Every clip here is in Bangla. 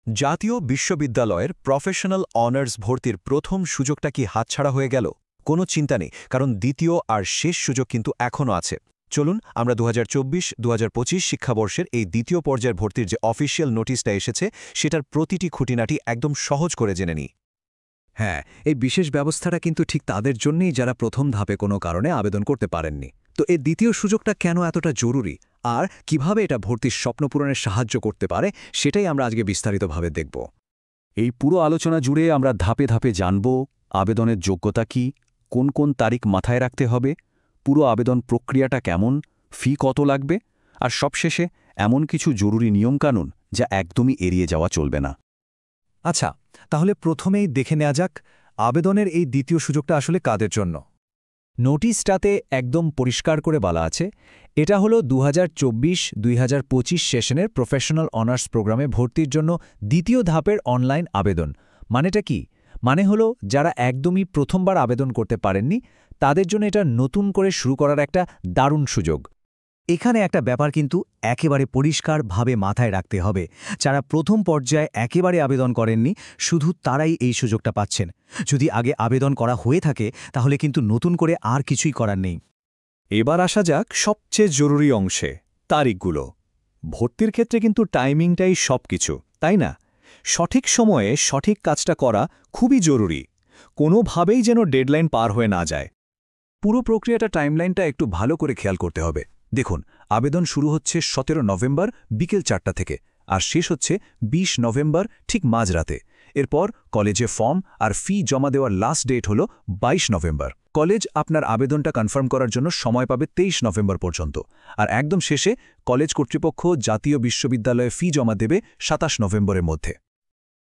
জাতীয় বিশ্ববিদ্যালয়ের প্রফেশনাল অনার্স ভর্তির প্রথম সুযোগটা কি হাতছাড়া হয়ে গেল? কোনো চিন্তা নেই, কারণ দ্বিতীয় আর শেষ সুযোগ কিন্তু এখনও আছে। চলুন আমরা 2024-2025 শিক্ষাবর্ষের এই দ্বিতীয় পর্যায়ের ভর্তির যে অফিসিয়াল নোটিশটা এসেছে সেটার প্রতিটি খুঁটিনাটি একদম সহজ করে জেনে নিই। হ্যাঁ, এই বিশেষ ব্যবস্থাটা কিন্তু ঠিক তাদের জন্যই যারা প্রথম ধাপে কোনো কারণে আবেদন করতে পারেননি। তো এই দ্বিতীয় সুযোগটা কেন এতটা জরুরি আর কিভাবে এটা ভর্তির স্বপ্ন পূরণে সাহায্য করতে পারে সেটাই আমরা আজকে বিস্তারিতভাবে দেখব। এই পুরো আলোচনা জুড়ে আমরা ধাপে ধাপে জানব আবেদনের যোগ্যতা কি, কোন কোন তারিখ মাথায় রাখতে হবে, পুরো আবেদন প্রক্রিয়াটা কেমন, ফি কত লাগবে, আর সবশেষে এমন কিছু জরুরি নিয়মকানুন যা একদমই এড়িয়ে যাওয়া চলবে না। আচ্ছা, তাহলে প্রথমেই দেখে নেওয়া যাক আবেদনের এই দ্বিতীয় সুযোগটা আসলে কাদের জন্য। নোটিশটাতে একদম পরিষ্কার করে বলা আছে, এটা হলো 2024-2025 সেশনের প্রফেশনাল অনার্স প্রোগ্রামে ভর্তির জন্য দ্বিতীয় ধাপের অনলাইন আবেদন। মানেটা কি? মানে হলো যারা একদমই প্রথমবার আবেদন করতে পারেননি তাদের জন্য এটা নতুন করে শুরু করার একটা দারুণ সুযোগ। এখানে একটা ব্যাপার কিন্তু একেবারে পরিষ্কারভাবে মাথায় রাখতে হবে, যারা প্রথম পর্যায়ে একেবারে আবেদন করেননি শুধু তারাই এই সুযোগটা পাচ্ছেন। যদি আগে আবেদন করা হয়ে থাকে তাহলে কিন্তু নতুন করে আর কিছুই করার নেই। এবার আসা যাক সবচেয়ে জরুরি অংশে, তারিখগুলো। ভর্তির ক্ষেত্রে কিন্তু টাইমিংটাই সবকিছু, তাই না? সঠিক সময়ে সঠিক কাজটা করা খুবই জরুরি, কোনোভাবেই যেন ডেডলাইন পার হয়ে না যায়। পুরো প্রক্রিয়াটা টাইমলাইনটা একটু ভালো করে খেয়াল করতে হবে। দেখুন, আবেদন শুরু হচ্ছে 17 নভেম্বর বিকেল 4টা থেকে আর শেষ হচ্ছে 20 নভেম্বর ঠিক মাঝরাতে। এরপর কলেজে ফর্ম আর ফি জমা দেওয়ার লাস্ট ডেট হল 22 নভেম্বর। কলেজ আপনার আবেদনটা কনফার্ম করার জন্য সময় পাবে 23 নভেম্বর পর্যন্ত। আর একদম শেষে কলেজ কর্তৃপক্ষ জাতীয় বিশ্ববিদ্যালয়ে ফি জমা দেবে 27 নভেম্বরের মধ্যে।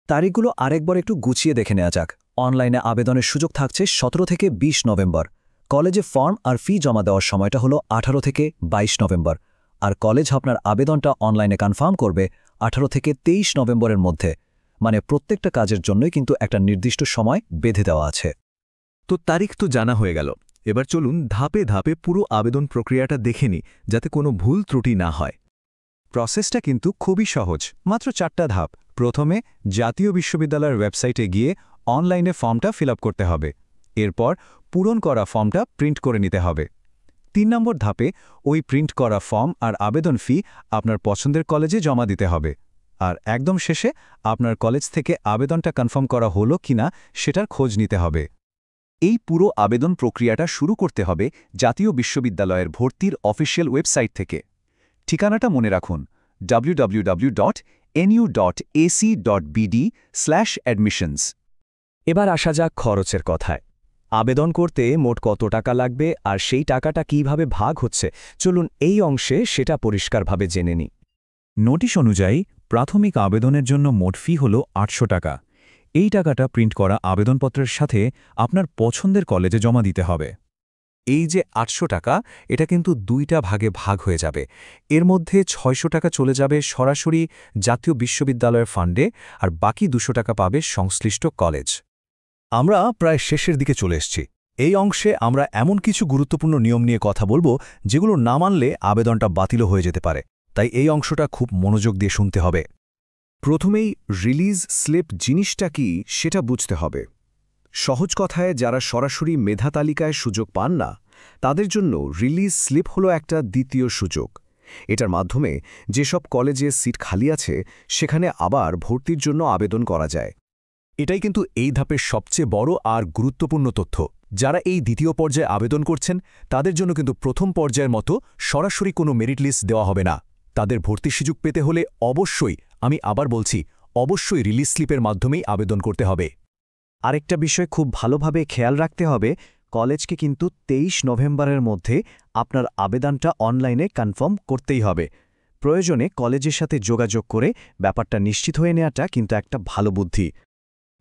তারিখগুলো আরেকবার একটু গুছিয়ে দেখে নেওয়া যাক। অনলাইনে আবেদনের সুযোগ থাকছে 17 থেকে 20 নভেম্বর। কলেজে ফর্ম আর ফি জমা দেওয়ার সময়টা হলো 18 থেকে 22 নভেম্বর। আর কলেজ আপনার আবেদনটা অনলাইনে কনফার্ম করবে 18 থেকে 23 নভেম্বরের মধ্যে। মানে প্রত্যেকটা কাজের জন্যই কিন্তু একটা নির্দিষ্ট সময় বেঁধে দেওয়া আছে। তো তারিখ তো জানা হয়ে গেল, এবার চলুন ধাপে ধাপে পুরো আবেদন প্রক্রিয়াটা দেখে নিই, যাতে কোনো ভুল ত্রুটি না হয়। প্রসেসটা কিন্তু খুবই সহজ, মাত্র 4টা ধাপ। প্রথমে জাতীয় বিশ্ববিদ্যালয়ের ওয়েবসাইটে গিয়ে অনলাইনে ফর্মটা ফিল করতে হবে। এরপর পূরণ করা ফর্মটা প্রিন্ট করে নিতে হবে। 3 নম্বর ধাপে ওই প্রিন্ট করা ফর্ম আর আবেদন ফি আপনার পছন্দের কলেজে জমা দিতে হবে। আর একদম শেষে আপনার কলেজ থেকে আবেদনটা কনফার্ম করা হলো কিনা সেটার খোঁজ নিতে হবে। এই পুরো আবেদন প্রক্রিয়াটা শুরু করতে হবে জাতীয় বিশ্ববিদ্যালয়ের ভর্তির অফিসিয়াল ওয়েবসাইট থেকে। ঠিকানাটা মনে রাখুন, www.nu.ac.bd/admissions। এবার আসা যাক খরচের কথায়। আবেদন করতে মোট কত টাকা লাগবে আর সেই টাকাটা কিভাবে ভাগ হচ্ছে, চলুন এই অংশে সেটা পরিষ্কারভাবে জেনে নিই। নোটিশ অনুযায়ী প্রাথমিক আবেদনের জন্য মোট ফি হল 800 টাকা। এই টাকাটা প্রিন্ট করা আবেদনপত্রের সাথে আপনার পছন্দের কলেজে জমা দিতে হবে। এই যে 800 টাকা, এটা কিন্তু 2টা ভাগে ভাগ হয়ে যাবে। এর মধ্যে 600 টাকা চলে যাবে সরাসরি জাতীয় বিশ্ববিদ্যালয়ের ফান্ডে, আর বাকি 200 টাকা পাবে সংশ্লিষ্ট কলেজ। আমরা প্রায় শেষের দিকে চলে এসেছি। এই অংশে আমরা এমন কিছু গুরুত্বপূর্ণ নিয়ম নিয়ে কথা বলবো যেগুলো না মানলে আবেদনটা বাতিল হয়ে যেতে পারে, তাই এই অংশটা খুব মনোযোগ দিয়ে শুনতে হবে। প্রথমেই রিলিজ স্লিপ জিনিসটা কি সেটা বুঝতে হবে। সহজ কথায় যারা সরাসরি মেধা তালিকায় সুযোগ পান না তাদের জন্য রিলিজ স্লিপ হলো একটা দ্বিতীয় সুযোগ। এটার মাধ্যমে যেসব কলেজে সিট খালি আছে সেখানে আবার ভর্তির জন্য আবেদন করা যায়। এটাই কিন্তু এই ধাপের সবচেয়ে বড় আর গুরুত্বপূর্ণ তথ্য। যারা এই দ্বিতীয় পর্যায়ে আবেদন করছেন তাদের জন্য কিন্তু প্রথম পর্যায়ের মতো সরাসরি কোনো মেরিট লিস্ট দেওয়া হবে না। তাদের ভর্তির সুযোগ পেতে হলে অবশ্যই, আমি আবার বলছি, অবশ্যই রিলিজ স্লিপের মাধ্যমেই আবেদন করতে হবে। আরেকটা বিষয় খুব ভালোভাবে খেয়াল রাখতে হবে, কলেজকে কিন্তু 23 নভেম্বরের মধ্যে আপনার আবেদনটা অনলাইনে কনফার্ম করতেই হবে। প্রয়োজনে কলেজের সাথে যোগাযোগ করে ব্যাপারটা নিশ্চিত হয়ে নেওয়াটা কিন্তু একটা ভালো বুদ্ধি।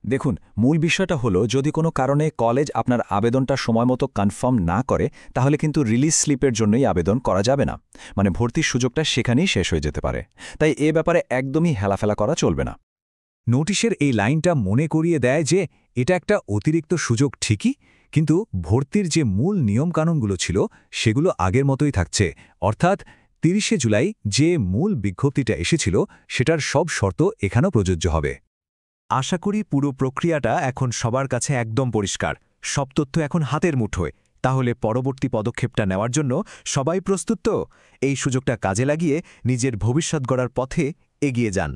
দেখুন, মূল বিষয়টা হলো যদি কোনো কারণে কলেজ আপনার আবেদনটা সময়মতো কনফার্ম না করে তাহলে কিন্তু রিলিজ স্লিপের জন্যই আবেদন করা যাবে না। মানে ভর্তির সুযোগটা সেখানেই শেষ হয়ে যেতে পারে। তাই এ ব্যাপারে একদমই হেলাফেলা করা চলবে না। নোটিশের এই লাইনটা মনে করিয়ে দেয় যে এটা একটা অতিরিক্ত সুযোগ ঠিকই, কিন্তু ভর্তির যে মূল নিয়মকানুনগুলো ছিল সেগুলো আগের মতোই থাকছে। অর্থাৎ 30শে জুলাই যে মূল বিজ্ঞপ্তিটা এসেছিল সেটার সব শর্ত এখানেও প্রযোজ্য হবে। আশা করি পুরো প্রক্রিয়াটা এখন সবার কাছে একদম পরিষ্কার। সব তথ্য এখন হাতের মুঠোয়। তাহলে পরবর্তী পদক্ষেপটা নেওয়ার জন্য সবাই প্রস্তুত তো? এই সুযোগটা কাজে লাগিয়ে নিজের ভবিষ্যৎ গড়ার পথে এগিয়ে যান।